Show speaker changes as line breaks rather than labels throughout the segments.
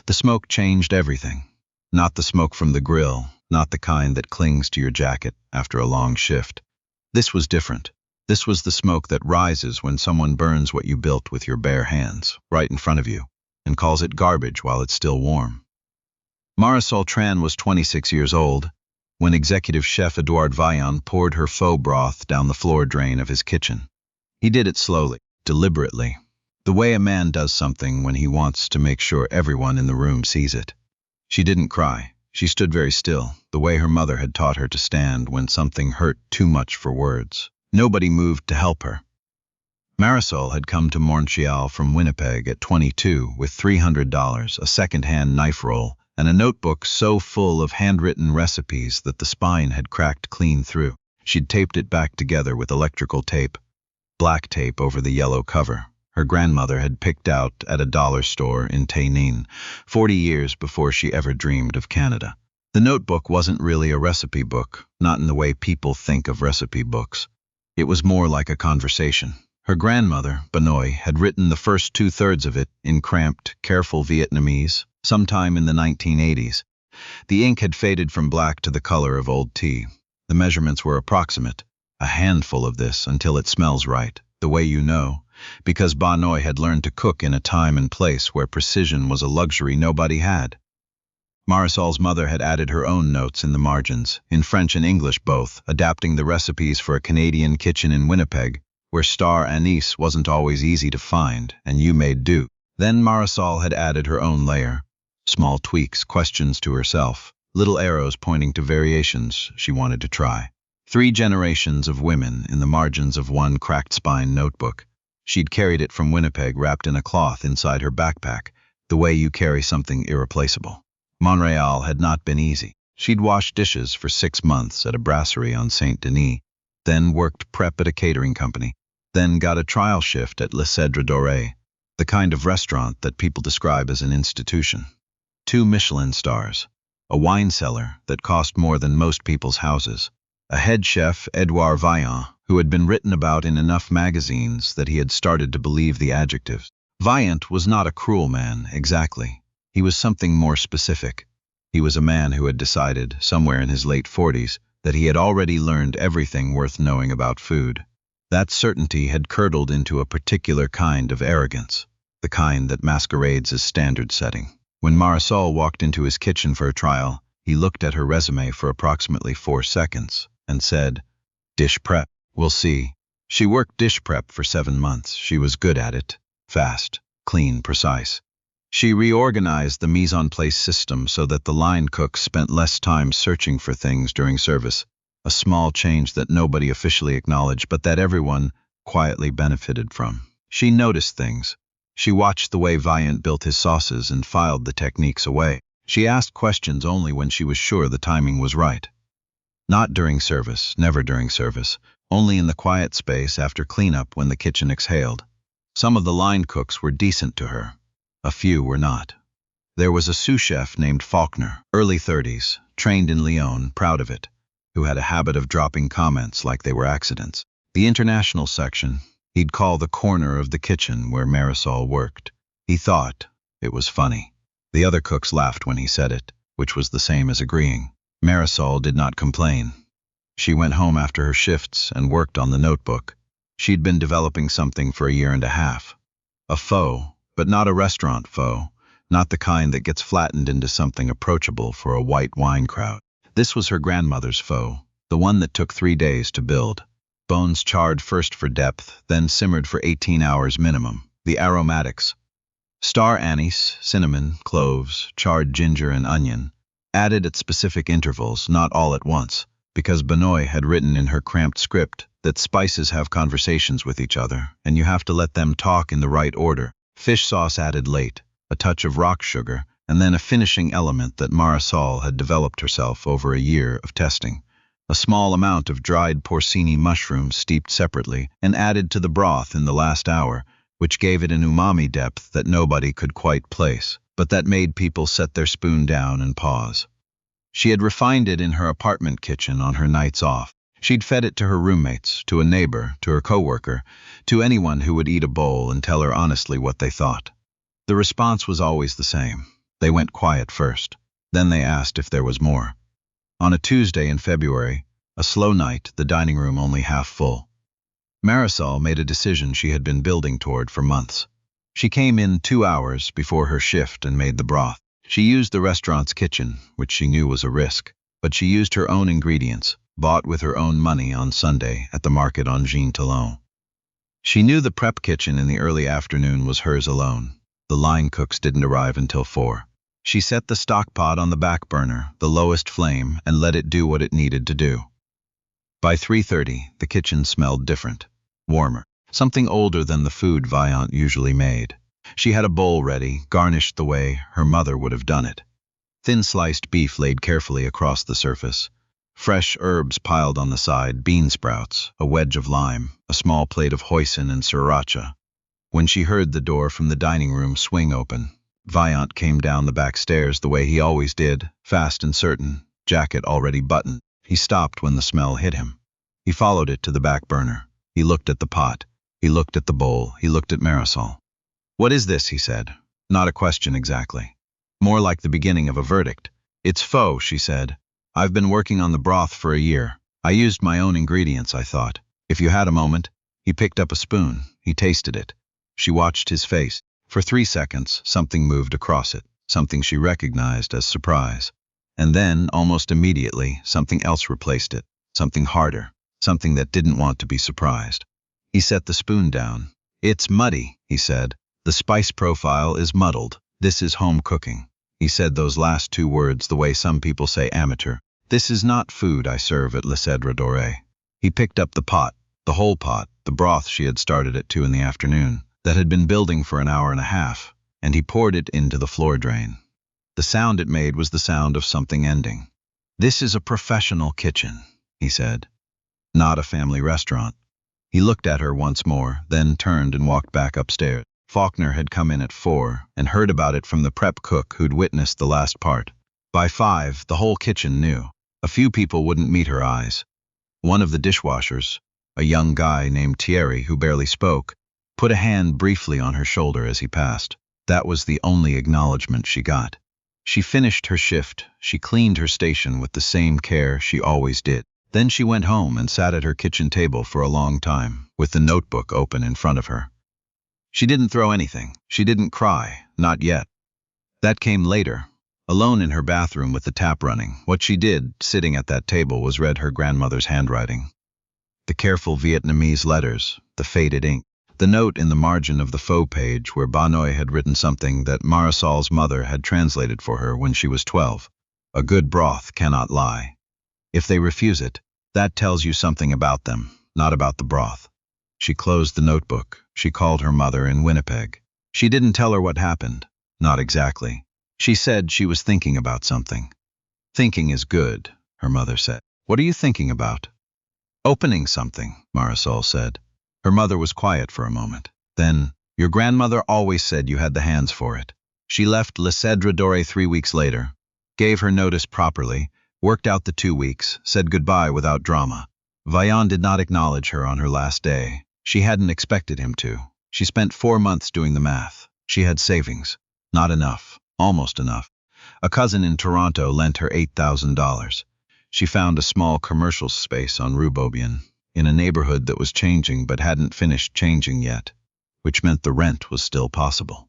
The smoke changed everything. Not the smoke from the grill, not the kind that clings to your jacket after a long shift. This was different. This was the smoke that rises when someone burns what you built with your bare hands, right in front of you, and calls it garbage while it's still warm. Marisol Tran was 26 years old when executive chef Edouard Vaillant poured her faux broth down the floor drain of his kitchen. He did it slowly, deliberately, the way a man does something when he wants to make sure everyone in the room sees it. She didn't cry. She stood very still, the way her mother had taught her to stand when something hurt too much for words. Nobody moved to help her. Marisol had come to Montréal from Winnipeg at 22 with $300, a second-hand knife roll, and a notebook so full of handwritten recipes that the spine had cracked clean through. She'd taped it back together with electrical tape, black tape over the yellow cover. Her grandmother had picked out at a dollar store in Tainan, 40 years before she ever dreamed of Canada. The notebook wasn't really a recipe book, not in the way people think of recipe books. It was more like a conversation. Her grandmother, Benoit, had written the first two-thirds of it in cramped, careful Vietnamese, sometime in the 1980s. The ink had faded from black to the color of old tea. The measurements were approximate. A handful of this until it smells right, the way you know, because Benoit had learned to cook in a time and place where precision was a luxury nobody had. Marisol's mother had added her own notes in the margins, in French and English both, adapting the recipes for a Canadian kitchen in Winnipeg, where star anise wasn't always easy to find, and you made do. Then Marisol had added her own layer. Small tweaks, questions to herself, little arrows pointing to variations she wanted to try. 3 generations of women in the margins of one cracked spine notebook. She'd carried it from Winnipeg wrapped in a cloth inside her backpack, the way you carry something irreplaceable. Montréal had not been easy. She'd washed dishes for 6 months at a brasserie on Saint Denis, then worked prep at a catering company, then got a trial shift at Le Cèdre Doré, the kind of restaurant that people describe as an institution. 2 Michelin stars, a wine cellar that cost more than most people's houses, a head chef, Edouard Vaillant, who had been written about in enough magazines that he had started to believe the adjectives. Vaillant was not a cruel man, exactly. He was something more specific. He was a man who had decided, somewhere in his late 40s, that he had already learned everything worth knowing about food. That certainty had curdled into a particular kind of arrogance, the kind that masquerades as standard setting. When Marisol walked into his kitchen for a trial, he looked at her resume for approximately 4 seconds and said, "Dish prep. We'll see." She worked dish prep for 7 months. She was good at it. Fast, clean, precise. She reorganized the mise en place system so that the line cooks spent less time searching for things during service, a small change that nobody officially acknowledged but that everyone quietly benefited from. She noticed things. She watched the way Vaillant built his sauces and filed the techniques away. She asked questions only when she was sure the timing was right. Not during service, never during service, only in the quiet space after cleanup when the kitchen exhaled. Some of the line cooks were decent to her. A few were not. There was a sous chef named Faulkner, early 30s, trained in Lyon, proud of it, who had a habit of dropping comments like they were accidents. The international section, he'd call the corner of the kitchen where Marisol worked. He thought it was funny. The other cooks laughed when he said it, which was the same as agreeing. Marisol did not complain. She went home after her shifts and worked on the notebook. She'd been developing something for a year and a half. A faux, but not a restaurant faux, not the kind that gets flattened into something approachable for a white wine crowd. This was her grandmother's faux, the one that took 3 days to build. Bones charred first for depth, then simmered for 18 hours minimum. The aromatics: star anise, cinnamon, cloves, charred ginger and onion, added at specific intervals, not all at once, because Benoit had written in her cramped script that spices have conversations with each other, and you have to let them talk in the right order. Fish sauce added late, a touch of rock sugar, and then a finishing element that Marisol had developed herself over a year of testing. A small amount of dried porcini mushrooms steeped separately and added to the broth in the last hour, which gave it an umami depth that nobody could quite place, but that made people set their spoon down and pause. She had refined it in her apartment kitchen on her nights off. She'd fed it to her roommates, to a neighbor, to her coworker, to anyone who would eat a bowl and tell her honestly what they thought. The response was always the same. They went quiet first. Then they asked if there was more. On a Tuesday in February, a slow night, the dining room only half full. Marisol made a decision she had been building toward for months. She came in 2 hours before her shift and made the broth. She used the restaurant's kitchen, which she knew was a risk, but she used her own ingredients, bought with her own money on Sunday at the market on Jean Talon. She knew the prep kitchen in the early afternoon was hers alone. The line cooks didn't arrive until 4. She set the stock pot on the back burner, the lowest flame, and let it do what it needed to do. By 3:30, the kitchen smelled different, warmer, something older than the food Vietnamese usually made. She had a bowl ready, garnished the way her mother would have done it. Thin sliced beef laid carefully across the surface. Fresh herbs piled on the side, bean sprouts, a wedge of lime, a small plate of hoisin and sriracha. When she heard the door from the dining room swing open, Vietnamese came down the back stairs the way he always did, fast and certain, jacket already buttoned. He stopped when the smell hit him. He followed it to the back burner. He looked at the pot. He looked at the bowl. He looked at Marisol. "What is this?" he said. Not a question exactly. More like the beginning of a verdict. "It's pho," she said. "I've been working on the broth for a year. I used my own ingredients, I thought. If you had a moment." He picked up a spoon. He tasted it. She watched his face. For 3 seconds, something moved across it, something she recognized as surprise. And then, almost immediately, something else replaced it, something harder, something that didn't want to be surprised. He set the spoon down. "It's muddy," he said. "The spice profile is muddled. This is home cooking." He said those last 2 words the way some people say amateur. "This is not food I serve at Le Cèdre Doré." He picked up the pot, the whole pot, the broth she had started at 2 in the afternoon, that had been building for an hour and a half, and he poured it into the floor drain. The sound it made was the sound of something ending. "This is a professional kitchen," he said. "Not a family restaurant." He looked at her once more, then turned and walked back upstairs. Faulkner had come in at 4 and heard about it from the prep cook who'd witnessed the last part. By 5, the whole kitchen knew. A few people wouldn't meet her eyes. One of the dishwashers, a young guy named Thierry who barely spoke, put a hand briefly on her shoulder as he passed. That was the only acknowledgement she got. She finished her shift. She cleaned her station with the same care she always did. Then she went home and sat at her kitchen table for a long time, with the notebook open in front of her. She didn't throw anything. She didn't cry, not yet. That came later. Alone in her bathroom with the tap running, what she did, sitting at that table, was read her grandmother's handwriting. The careful Vietnamese letters, the faded ink, the note in the margin of the faux page where Banoy had written something that Marisol's mother had translated for her when she was 12. "A good broth cannot lie. If they refuse it, that tells you something about them, not about the broth." She closed the notebook. She called her mother in Winnipeg. She didn't tell her what happened. Not exactly. She said she was thinking about something. "Thinking is good," her mother said. "What are you thinking about?" "Opening something," Marisol said. Her mother was quiet for a moment. Then, "Your grandmother always said you had the hands for it." She left Le Cèdre Doré 3 weeks later, gave her notice properly, worked out the 2 weeks, said goodbye without drama. Vian did not acknowledge her on her last day. She hadn't expected him to. She spent 4 months doing the math. She had savings. Not enough. Almost enough. A cousin in Toronto lent her $8,000. She found a small commercial space on Rue Beaubien, in a neighborhood that was changing but hadn't finished changing yet, which meant the rent was still possible.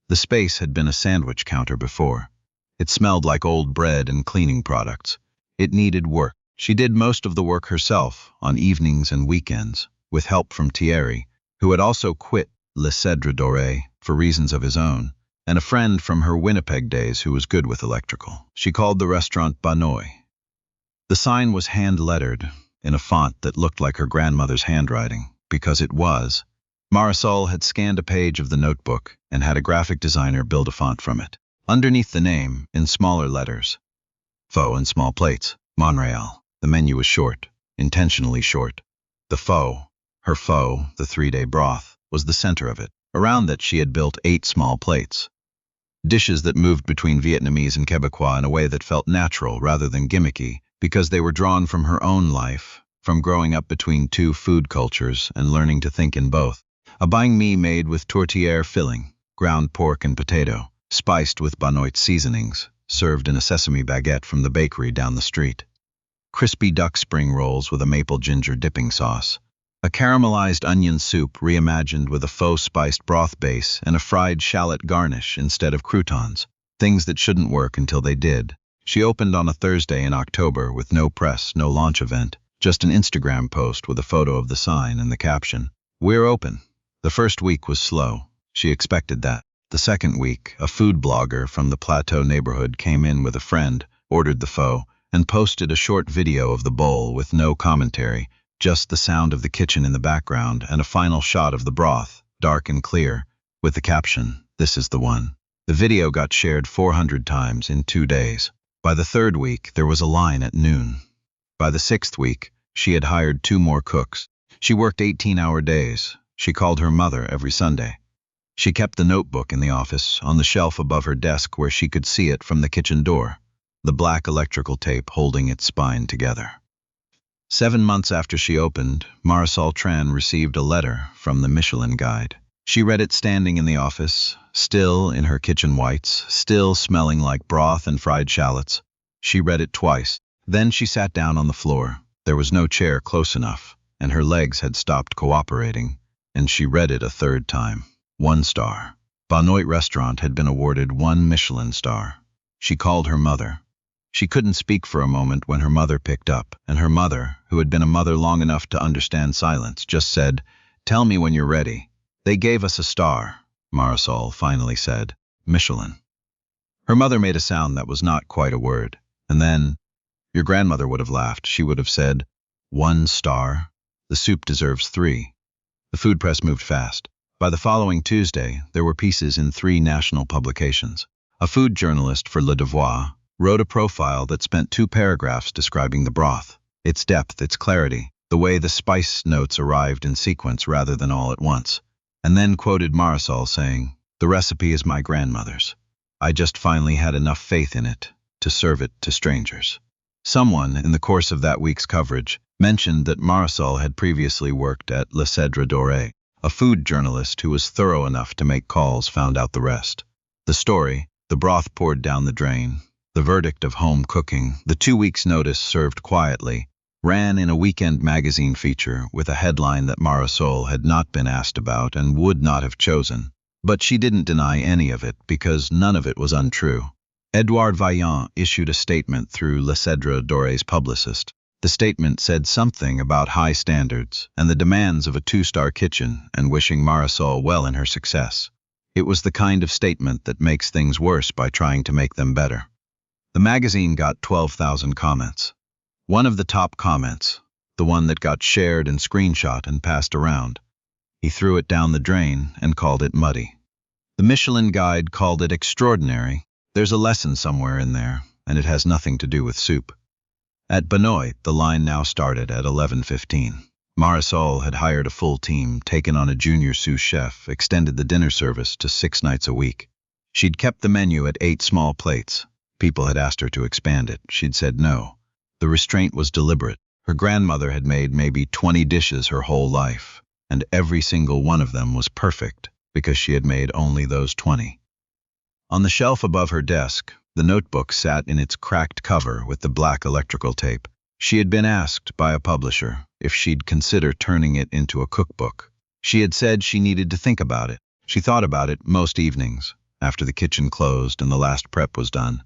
The space had been a sandwich counter before. It smelled like old bread and cleaning products. It needed work. She did most of the work herself, on evenings and weekends, with help from Thierry, who had also quit Le Cèdre Doré for reasons of his own, and a friend from her Winnipeg days who was good with electrical. She called the restaurant Banoy. The sign was hand-lettered, in a font that looked like her grandmother's handwriting, because it was. Marisol had scanned a page of the notebook and had a graphic designer build a font from it. Underneath the name, in smaller letters, pho in small plates, Montréal. The menu was short, intentionally short. The pho, her pho, the 3-day broth, was the center of it. Around that she had built 8 small plates. Dishes that moved between Vietnamese and Quebecois in a way that felt natural rather than gimmicky, because they were drawn from her own life, from growing up between 2 food cultures and learning to think in both. A banh mi made with tourtière filling, ground pork and potato. spiced with Banoit seasonings, served in a sesame baguette from the bakery down the street. Crispy duck spring rolls with a maple ginger dipping sauce. A caramelized onion soup reimagined with a faux spiced broth base and a fried shallot garnish instead of croutons. Things that shouldn't work until they did. She opened on a Thursday in October with no press, no launch event, just an Instagram post with a photo of the sign and the caption, "We're open." The first week was slow. She expected that. The second week, a food blogger from the Plateau neighborhood came in with a friend, ordered the pho, and posted a short video of the bowl with no commentary, just the sound of the kitchen in the background and a final shot of the broth, dark and clear, with the caption, "This is the one." The video got shared 400 times in 2 days. By the third week, there was a line at noon. By the sixth week, she had hired 2 more cooks. She worked 18-hour days. She called her mother every Sunday. She kept the notebook in the office, on the shelf above her desk where she could see it from the kitchen door, the black electrical tape holding its spine together. 7 months after she opened, Marisol Tran received a letter from the Michelin guide. She read it standing in the office, still in her kitchen whites, still smelling like broth and fried shallots. She read it twice. Then she sat down on the floor. There was no chair close enough, and her legs had stopped cooperating, and she read it a third time. 1 star. Banoit restaurant had been awarded 1 Michelin star. She called her mother. She couldn't speak for a moment when her mother picked up, and her mother, who had been a mother long enough to understand silence, just said, "Tell me when you're ready." "They gave us a star," Marisol finally said. "Michelin." Her mother made a sound that was not quite a word, and then, your grandmother would have laughed. She would have said, "1 star? The soup deserves 3. The food press moved fast. By the following Tuesday, there were pieces in 3 national publications. A food journalist for Le Devoir wrote a profile that spent 2 paragraphs describing the broth, its depth, its clarity, the way the spice notes arrived in sequence rather than all at once, and then quoted Marisol saying, "The recipe is my grandmother's. I just finally had enough faith in it to serve it to strangers." Someone, in the course of that week's coverage, mentioned that Marisol had previously worked at Le Cèdre Doré. A food journalist who was thorough enough to make calls found out the rest. The story, the broth poured down the drain, the verdict of home cooking, the 2 weeks' notice served quietly, ran in a weekend magazine feature with a headline that Marisol had not been asked about and would not have chosen. But she didn't deny any of it because none of it was untrue. Edouard Vaillant issued a statement through Le Cèdre Doré's publicist. The statement said something about high standards and the demands of a 2-star kitchen and wishing Marisol well in her success. It was the kind of statement that makes things worse by trying to make them better. The magazine got 12,000 comments. One of the top comments, the one that got shared and screenshot and passed around, he threw it down the drain and called it muddy. The Michelin guide called it extraordinary. There's a lesson somewhere in there, and it has nothing to do with soup. At Banoit, the line now started at 11:15. Marisol had hired a full team, taken on a junior sous chef, extended the dinner service to 6 nights a week. She'd kept the menu at 8 small plates. People had asked her to expand it. She'd said no. The restraint was deliberate. Her grandmother had made maybe 20 dishes her whole life, and every single one of them was perfect because she had made only those 20. On the shelf above her desk, the notebook sat in its cracked cover with the black electrical tape. She had been asked by a publisher if she'd consider turning it into a cookbook. She had said she needed to think about it. She thought about it most evenings, after the kitchen closed and the last prep was done,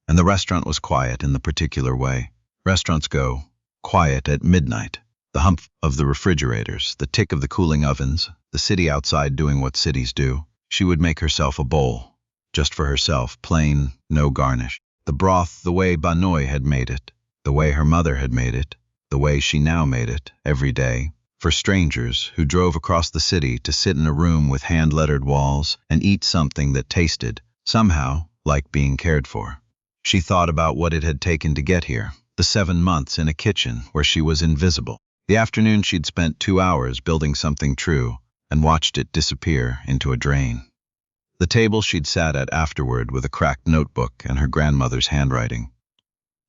and the restaurant was quiet in the particular way. Restaurants go quiet at midnight. The hum of the refrigerators, the tick of the cooling ovens, the city outside doing what cities do. She would make herself a bowl, just for herself, plain, no garnish. The broth the way Banoit had made it, the way her mother had made it, the way she now made it, every day, for strangers who drove across the city to sit in a room with hand-lettered walls and eat something that tasted, somehow, like being cared for. She thought about what it had taken to get here, the 7 months in a kitchen where she was invisible. The afternoon she'd spent 2 hours building something true and watched it disappear into a drain. The table she'd sat at afterward with a cracked notebook and her grandmother's handwriting.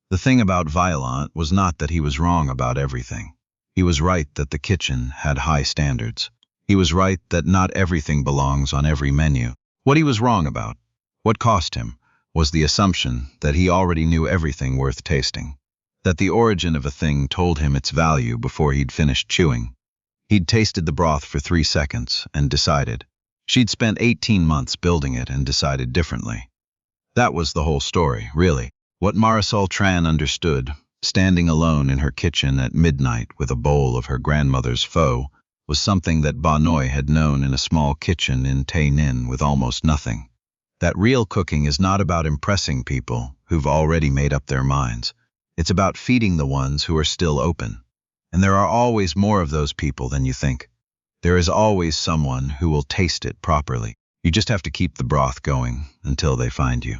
The thing about Vaillant was not that he was wrong about everything. He was right that the kitchen had high standards. He was right that not everything belongs on every menu. What he was wrong about What cost him was the assumption that he already knew everything worth tasting, that the origin of a thing told him its value before he'd finished chewing. He'd tasted the broth for 3 seconds and decided. She'd spent 18 months building it and decided differently. That was the whole story, really. What Marisol Tran understood, standing alone in her kitchen at midnight with a bowl of her grandmother's pho, was something that Ba Noi had known in a small kitchen in Tay Ninh with almost nothing. That real cooking is not about impressing people who've already made up their minds. It's about feeding the ones who are still open. And there are always more of those people than you think. There is always someone who will taste it properly. You just have to keep the broth going until they find you.